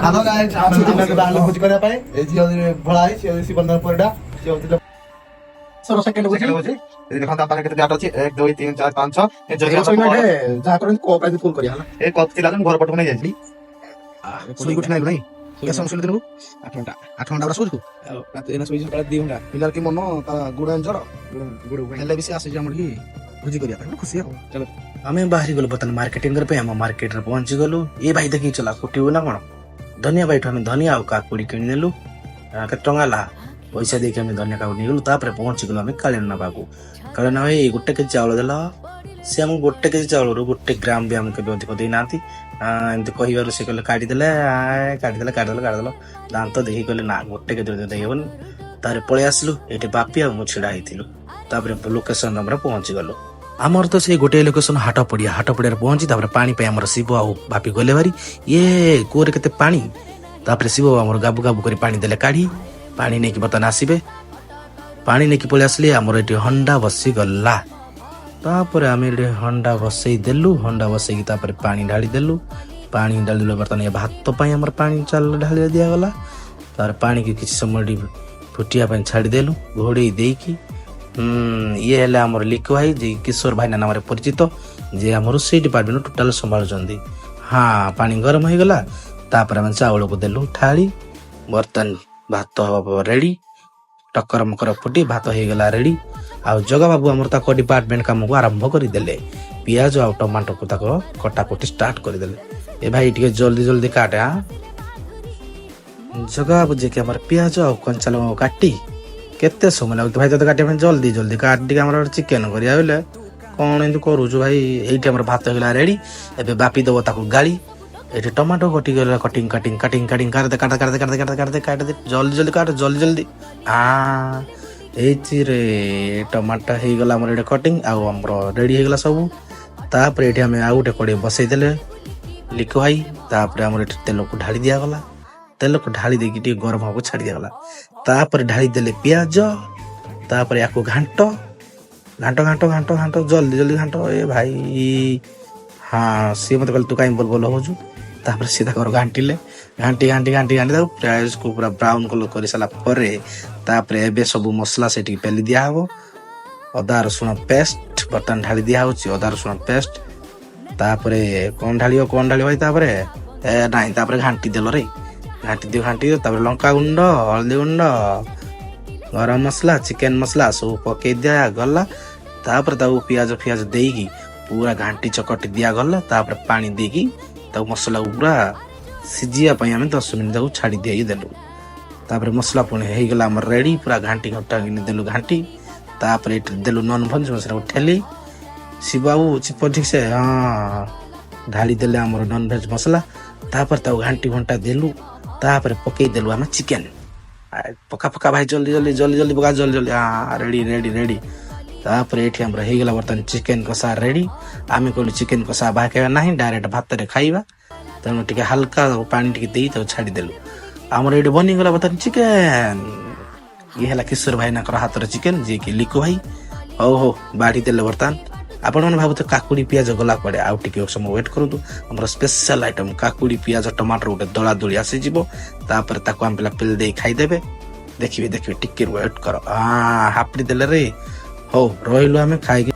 ଆମ ଗାଁ ବାହାରିଲୁ ଭୋଜି କରିବା ପାଇଁ ଏ ଝିଅ ଭଳା ହେଇ ଝିଅ ଶିବନ୍ଦର ପରିଡ଼ା ଝିଅ ହଉଥିଲେ ସେକେଣ୍ଡ ଭୋଜି ଦେଖନ୍ତୁ ତା ପାଖରେ କେତେ ଡାଟା ଅଛି 1 2 3 4 5 6 ଏ ଯାହା କରନ୍ତି କୋ ପ୍ରାଇସ୍ ଫୁଲ କରିବା ହେଲା ଏ କପ୍ ଥିଲା ମୁଁ ଘର ପଟକୁ ନେଇ ଯାଇଥିଲି ଶୋଇ ଉଠି ନାହିଁ ନାଇଁ କେତେ ସମୟ ଶୋଇଲୁ ଦିନକୁ 8 ଘଣ୍ଟା ଶୋଇଛୁ ରାତି ଏନା ଶୋଇଛୁ ପ୍ରାୟ 2 ଘଣ୍ଟା ପିଲାର କି ମନ ତା ଗୁଡ଼ ଜର ଗୁଡ଼ ହେଲେ ବି ସେ ଆସିଛି ଆମର କି ଭୋଜି କରିବା ପାଇଁ ଖୁସି ଆଉ ଚାଲ ଆମେ ବାହାରି ଗଲୁ ବର୍ତ୍ତମାନ ମାର୍କେଟିଂ କରିବା ପାଇଁ ଆମ ମାର୍କେଟରେ ପହଞ୍ଚି ଗଲୁ ଏ ଭାଇ ଦେଖିକି ଚଲା କୁଟିବୁ ନା କଣ ଧନିଆ ଭାଇଠୁ ଆମେ ଧନିଆ ଆଉ କାକୁଡି କିଣିନେଲୁ କେତେ ଟଙ୍କା ହେଲା ପଇସା ଦେଇକି ଆମେ ଧନିଆ କାକୁଡି ନେଇଗଲୁ ତାପରେ ପହଞ୍ଚିଗଲୁ ଆମେ କାଳିନା ପାଖକୁ କାଳିନା ଭାଇ 1 କେଜି ଚାଉଳ ଦେଲା ସେ ଆମକୁ 1 କେଜି ଚାଉଳରୁ 1 ଗ୍ରାମ ବି ଆମକୁ କେବେ ଅଧିକ ଦେଇନାହାନ୍ତି ଏମିତି କହିବାରୁ ସେ କହିଲେ କାଢିଦେଲେ ଦାନ୍ତ ଦେଖି କହିଲେ ନା 1 କେଜି ଦେଇହବନି ତାପରେ ପଳେଇ ଆସିଲୁ ଏଠି ବାପି ଆଉ ମୁଁ ଛିଡା ହେଇଥିଲୁ ତାପରେ ଲୋକେସନ ଆମର ପହଞ୍ଚି ଗଲୁ ଆମର ତ ସେଇ ଗୋଟିଏ ଲୋକେସନ ହାଟ ପଡ଼ିଆରେ ପହଞ୍ଚି ତାପରେ ପାଣି ପାଇଁ ଆମର ଶିବ ଆଉ ବାପି ଗଲେ ଭାରି କୂଅରେ କେତେ ପାଣି ତାପରେ ଶିବ ଆମର ଗାବୁ ଗାବୁ କରି ପାଣି ଦେଲେ କାଢି ପାଣି ନେଇକି ବର୍ତ୍ତମାନ ଆସିବେ ପାଣି ନେଇକି ପଳେଇ ଆସିଲେ ଆମର ଏଠି ହଣ୍ଡା ବସିଗଲା ତାପରେ ଆମେ ଏଠି ହଣ୍ଡା ବସେଇକି ତାପରେ ପାଣି ଢାଳିଦେଲୁ ବର୍ତ୍ତମାନ ଏ ଭାତ ପାଇଁ ଆମର ପାଣି ଢାଳି ଦିଆଗଲା ତାପରେ ପାଣିକି କିଛି ସମୟ ଫୁଟିବା ପାଇଁ ଛାଡ଼ିଦେଲୁ ଘୋଡ଼େଇ ଦେଇକି ଇଏ ହେଲେ ଆମର ଲିକୁ ଭାଇ ଯେ କିଶୋର ଭାଇନା ନାମରେ ପରିଚିତ ଯେ ଆମର ସେଇ ଡିପାର୍ଟମେଣ୍ଟ ଟୋଟାଲ ସମ୍ଭାଳୁଛନ୍ତି ପାଣି ଗରମ ହେଇଗଲା ତାପରେ ଆମେ ଚାଉଳକୁ ଦେଲୁ ଠାଳି ବର୍ତ୍ତମାନ ଭାତ ହବ ରେଡି ଟକର ମକର ଫୁଟି ଭାତ ହେଇଗଲା ରେଡି ଆଉ ଜଗା ବାବୁ ଆମର ତାଙ୍କ ଡିପାର୍ଟମେଣ୍ଟ କାମକୁ ଆରମ୍ଭ କରିଦେଲେ ପିଆଜ ଆଉ ଟମାଟୋକୁ ତାକୁ କଟାକଟି ଷ୍ଟାର୍ଟ କରିଦେଲେ ଏ ଭାଇ ଟିକେ ଜଲ୍ଦି କାଟେ ଜଗା ବାବୁ ଯେ କି ଆମର ପିଆଜ ଆଉ କଞ୍ଚା ଲଙ୍କା କାଟି କେତେ ସମୟ ଲାଗୁଛି ଭାଇ ତତେ କାଟିବା ପାଇଁ ଜଲ୍ଦି କାଟି ଟିକେ ଆମର ଚିକେନ କରିବା ବୋଲେ କଣ ଏମିତି କରୁଛୁ ଭାଇ ଏଇଠି ଆମର ଭାତ ହେଇଗଲା ରେଡି ଏବେ ବାପି ଦବ ତାକୁ ଗାଳି ଏଠି ଟମାଟୋ କଟିଗଲା କଟିଂ କାଟିଦେ ଜଲ୍ଦି ଏଇଥିରେ ଟମାଟୋ ହେଇଗଲା ଆମର ଏଠି କଟିଂ ଆଉ ଆମର ରେଡି ହେଇଗଲା ସବୁ ତାପରେ ଏଠି ଆମେ ଆଉ ଗୋଟେ କଡ଼େଇ ବସେଇଦେଲେ ଲିକୁ ଭାଇ ତାପରେ ଆମର ଏଠି ତେଲକୁ ଢାଳି ଦିଆଗଲା ତେଲକୁ ଢାଳି ଦେଇକି ଟିକେ ଗରମ ହବାକୁ ଛାଡି ଦିଆଗଲା ତାପରେ ଢାଳି ଦେଲେ ପିଆଜ ତାପରେ ୟାକୁ ଘାଣ୍ଟ ଜଲ୍ଦି ଘାଣ୍ଟ ଏ ଭାଇ ସିଏ ମତେ କହିଲେ ତୁ କାହିଁ ବୋଲ ହଉଛୁ ତାପରେ ସିଏ ତାଙ୍କର ଘାଣ୍ଟିଲେ ଘାଣ୍ଟି ତାକୁ ପିଆଜକୁ ପୁରା ବ୍ରାଉନ କଲର କରିସାରିଲା ପରେ ତାପରେ ଏବେ ସବୁ ମସଲା ସେଠିକି ପେଲି ଦିଆହବ ଅଦା ରସୁଣ ପେଷ୍ଟ ବର୍ତ୍ତମାନ ଢାଳି ଦିଆହଉଛି ଅଦା ରସୁଣ ପେଷ୍ଟ ତାପରେ କଣ ଢାଳିବ ଭାଇ ତାପରେ ତାପରେ ଘାଣ୍ଟି ଦେଲ ରେ ଘାଣ୍ଟି ଦିଅ ତାପରେ ଲଙ୍କା ଗୁଣ୍ଡ ହଳଦୀ ଗୁଣ୍ଡ ଗରମ ମସଲା ଚିକେନ ମସଲା ସବୁ ପକେଇ ଦିଆଗଲା ତାପରେ ତାକୁ ପିଆଜ ଦେଇକି ପୁରା ଘାଣ୍ଟି ଚକଟି ଦିଆଗଲା ତାପରେ ପାଣି ଦେଇକି ତାକୁ ମସଲାକୁ ପୁରା ସିଝିବା ପାଇଁ ଆମେ 10 ମିନିଟ୍ ତାକୁ ଛାଡ଼ି ଦେଇଦେଲୁ ତାପରେ ମସଲା ପୁଣି ହେଇଗଲା ଆମର ରେଡି ପୁରା ଘାଣ୍ଟି ଦେଲୁ ତାପରେ ଏଠି ଦେଲୁ ନନଭେଜ ମସଲାକୁ ଠେଲି ଶିବାବୁ ଚିପ ଠିକ ସେ ଢାଳି ଦେଲେ ଆମର ନନଭେଜ ମସଲା ତାପରେ ତାକୁ ଘଣ୍ଟା ଦେଲୁ ତାପରେ ପକେଇ ଦେଲୁ ଆମେ ଚିକେନ ପକା ଭାଇ ଜଲ୍ଦି ପକା ଜଲ୍ଦି ରେଡି ତାପରେ ଏଠି ଆମର ହେଇଗଲା ବର୍ତ୍ତମାନ ଚିକେନ କଷା ରେଡି ଆମେ କହିଲୁ ଚିକେନ କଷା ବାହାଇବା ନାହିଁ ଡାଇରେକ୍ଟ ଭାତରେ ଖାଇବା ତେଣୁ ଟିକେ ହାଲକା ପାଣି ଟିକେ ଦେଇ ତାକୁ ଛାଡ଼ିଦେଲୁ ଆମର ଏଇଠି ବନିଗଲା ବର୍ତ୍ତମାନ ଚିକେନ ଇଏ ହେଲା କିଶୋର ଭାଇନାଙ୍କର ହାତର ଚିକେନ ଯିଏକି ଲିକୁ ଭାଇ ହଉ ବାଢି ଦେଲେ ବର୍ତ୍ତମାନ ଆପଣମାନେ ଭାବୁଥିବେ କାକୁଡି ପିଆଜ ଗଲା କୁଆଡେ ଆଉ ଟିକେ ସମୟ ୱେଟ୍ କରନ୍ତୁ ଆମର ସ୍ପେଶାଲ ଆଇଟମ କାକୁଡି ପିଆଜ ଟମାଟର ଗୋଟେ ଦୋଳି ଆସିଯିବ ତାପରେ ତାକୁ ଆମେ ପିଲା ପେଲି ଦେଇ ଖାଇଦେବେ ଦେଖିବେ ଟିକେ ୱେଟ୍ କର ହାପଡି ଦେଲେ ରେ ହଉ ରହିଲୁ ଆମେ ଖାଇକି